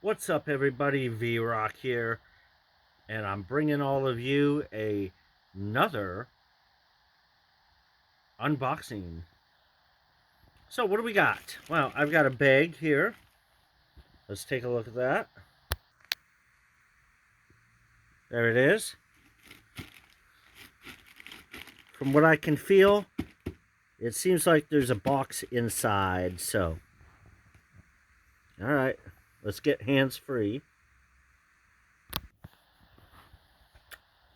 What's up, everybody? V-Rock here, and I'm bringing all of you another unboxing. So, what do we got? Well, I've got a bag here. Let's take a look at that. There it is. From what I can feel, it seems like there's a box inside. So, all right, let's get hands-free.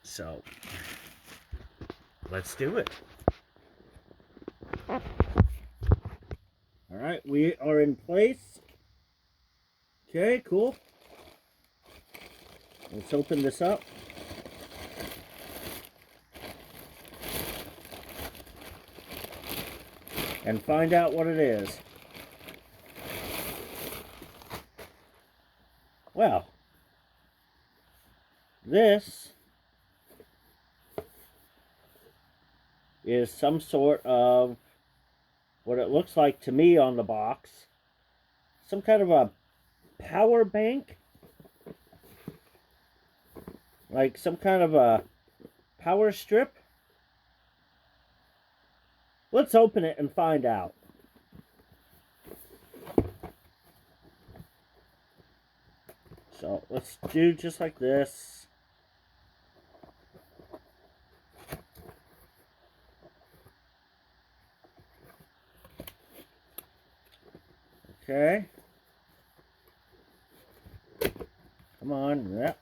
So, let's do it. All right, we are in place. Okay, cool. Let's open this up. And find out what it is. Well, this is some sort of what it looks like to me on the box. Some kind of a power bank. Like some kind of a power strip. Let's open it and find out. So let's do just like this. Okay. Come on. Yep.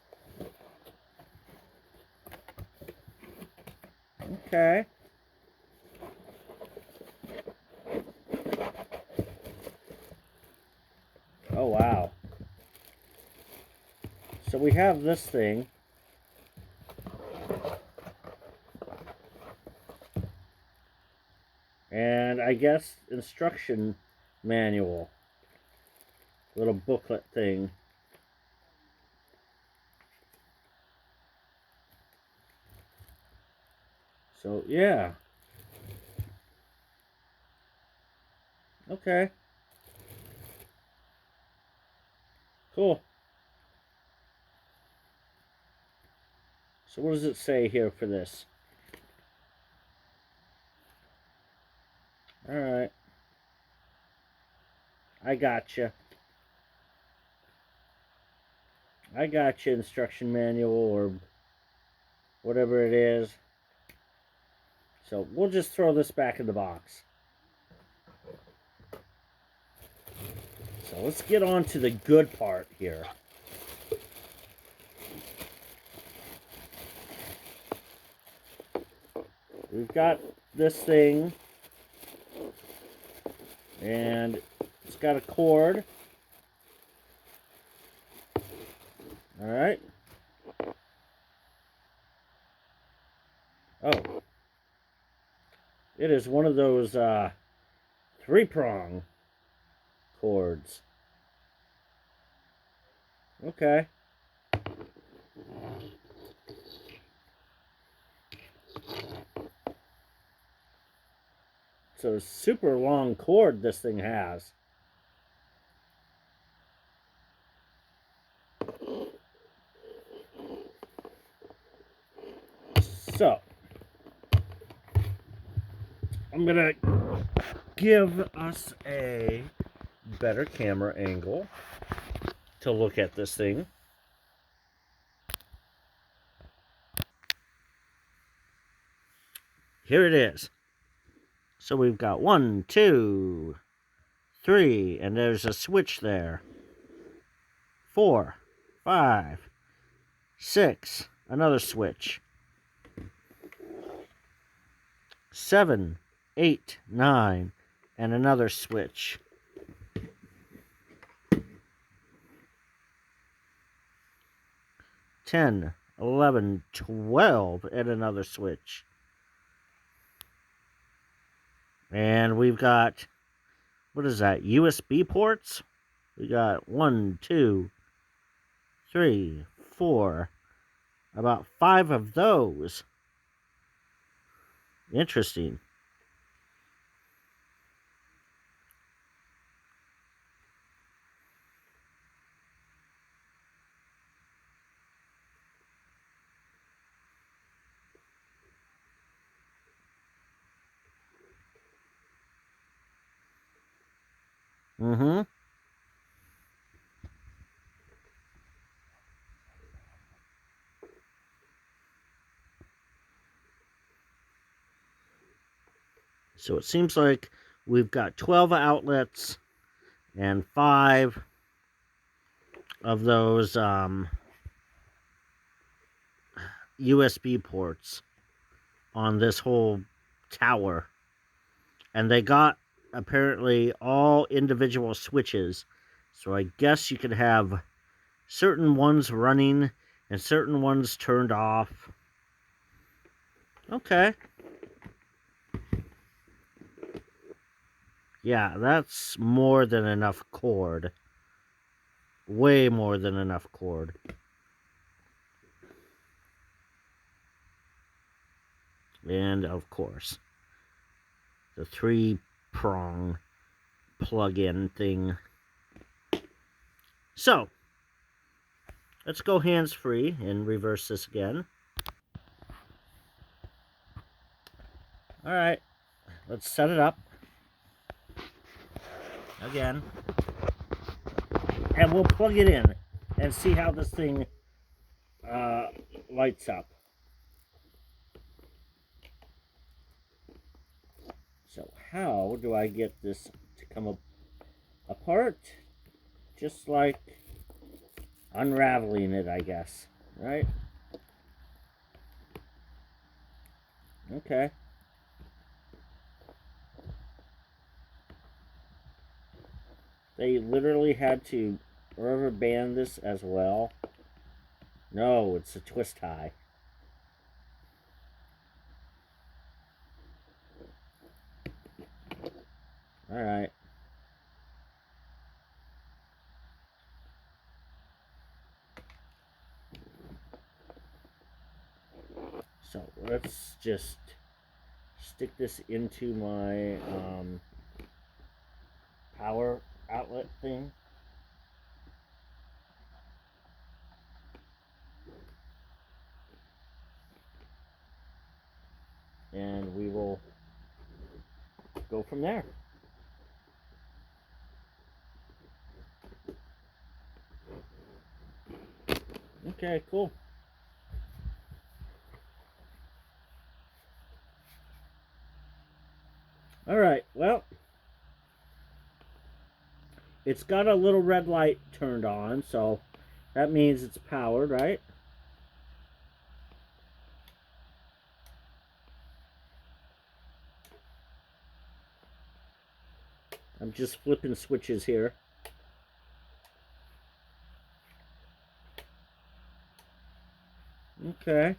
Okay. Oh, wow. So we have this thing. And I guess instruction manual. Little booklet thing. So, yeah. Okay. Cool. So what does it say here for this? Alright. I gotcha. I gotcha, instruction manual or whatever it is. So we'll just throw this back in the box. So let's get on to the good part here. We've got this thing, and it's got a cord. Alright. Oh. It is one of those three-prong cords. Okay. So a super long cord this thing has. So I'm gonna give us a better camera angle to look at this thing. Here it is. So we've got 1, 2, 3, and there's a switch there. 4, 5, 6, another switch. 7, 8, 9, and another switch. 10, 11, 12, and another switch. And we've got, what is that, USB ports? We got 1, 2, 3, 4, about 5 of those. Interesting. Mm-hmm. So it seems like we've got 12 outlets and 5 of those USB ports on this whole tower. And they got apparently all individual switches. So I guess you could have certain ones running and certain ones turned off. Okay. Yeah, that's more than enough cord. Way more than enough cord. And of course, the 3-prong plug-in thing. So, let's go hands-free and reverse this again. Alright, let's set it up. Again. And we'll plug it in and see how this thing lights up. So how do I get this to come apart? Just like unraveling it, I guess, right? Okay. They literally had to rubber band this as well. No, it's a twist tie. Alright. So let's just stick this into my power outlet thing. And we will go from there. Okay, cool. Alright, well, it's got a little red light turned on, so that means it's powered, right? I'm just flipping switches here. Okay.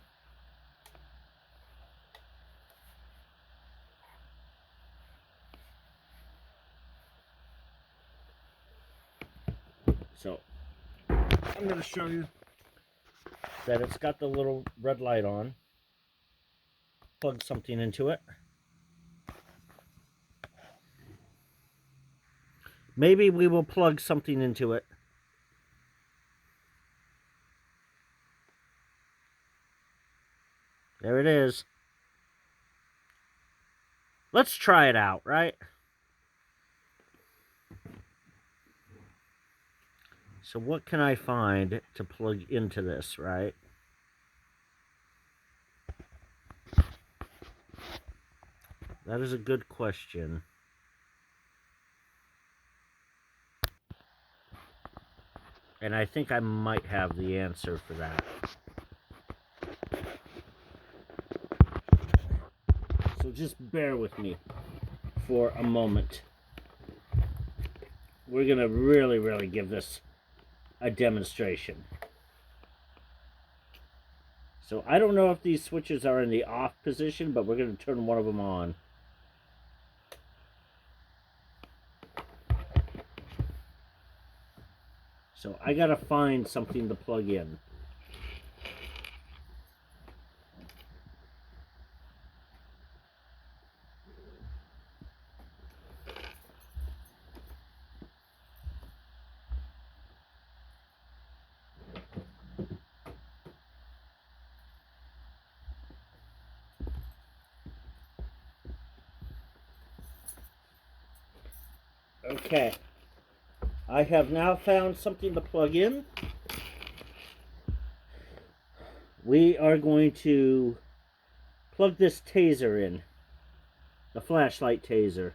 So, I'm going to show you that it's got the little red light on. Plug something into it. Maybe we will plug something into it. There it is. Let's try it out, right? So what can I find to plug into this, right? That is a good question. And I think I might have the answer for that. So just bear with me for a moment. We're going to really give this a demonstration. So I don't know if these switches are in the off position, but we're going to turn one of them on. So I got to find something to plug in. Okay, I have now found something to plug in. We are going to plug this taser in, the flashlight taser.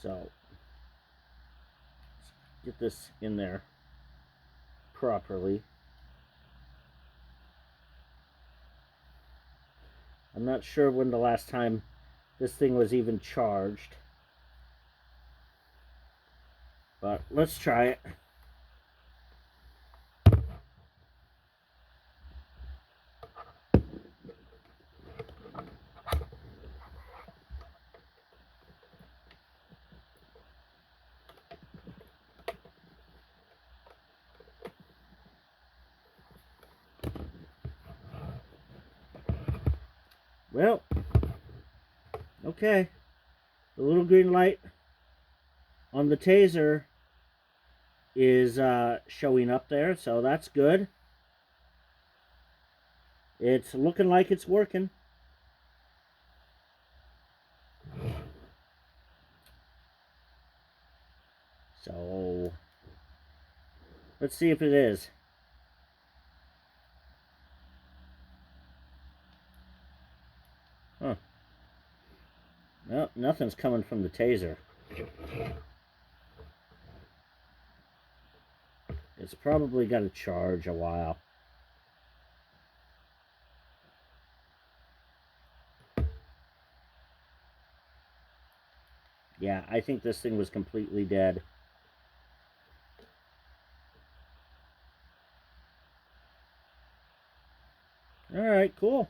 So, let's get this in there properly. I'm not sure when the last time this thing was even charged, but let's try it. Well, okay. The little green light on the taser is showing up there, so that's good. It's looking like it's working. So, let's see if it is. Huh. No, nothing's coming from the taser. It's probably got to charge a while. Yeah, I think this thing was completely dead. Alright, cool.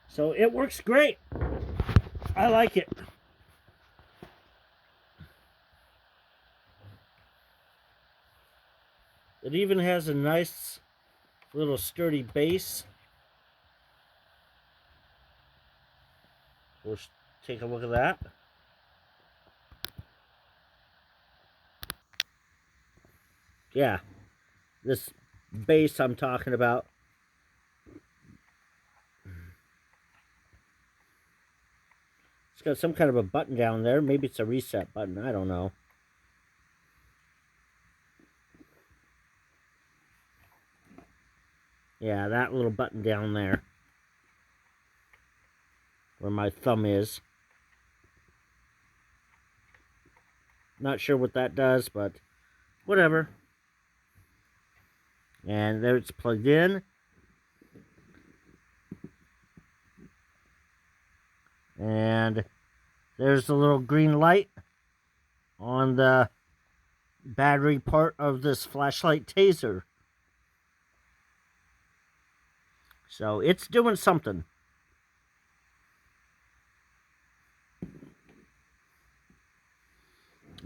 So it works great. I like it. It even has a nice little sturdy base. We'll take a look at that. Yeah, this base I'm talking about. It's got some kind of a button down there. Maybe it's a reset button. I don't know. Yeah, that little button down there, where my thumb is. Not sure what that does, but whatever. And there it's plugged in. And there's the little green light on the battery part of this flashlight taser. So it's doing something.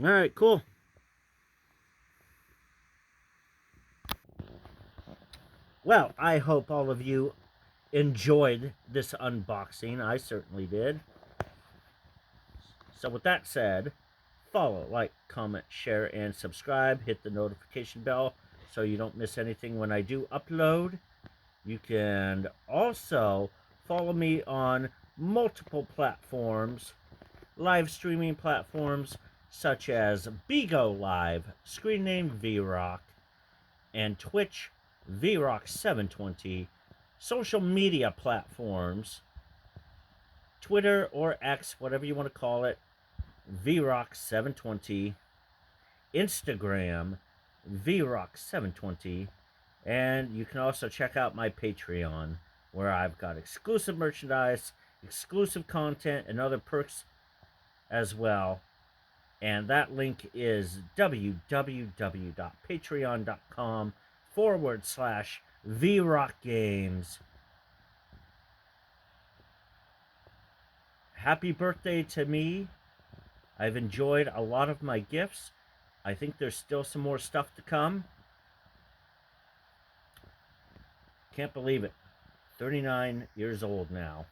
Alright, cool. Well, I hope all of you enjoyed this unboxing. I certainly did. So with that said, follow, like, comment, share, and subscribe. Hit the notification bell so you don't miss anything when I do upload. You can also follow me on multiple platforms, live streaming platforms such as Bigo Live, screen name VRock, and Twitch VRock720, social media platforms, Twitter or X, whatever you want to call it, VRock720, Instagram, VRock720, and you can also check out my Patreon, where I've got exclusive merchandise, exclusive content, and other perks as well. And that link is www.patreon.com/VRockGames. Happy birthday to me. I've enjoyed a lot of my gifts. I think there's still some more stuff to come. Can't believe it. 39 years old now.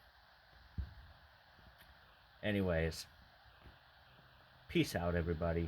Anyways, peace out, everybody.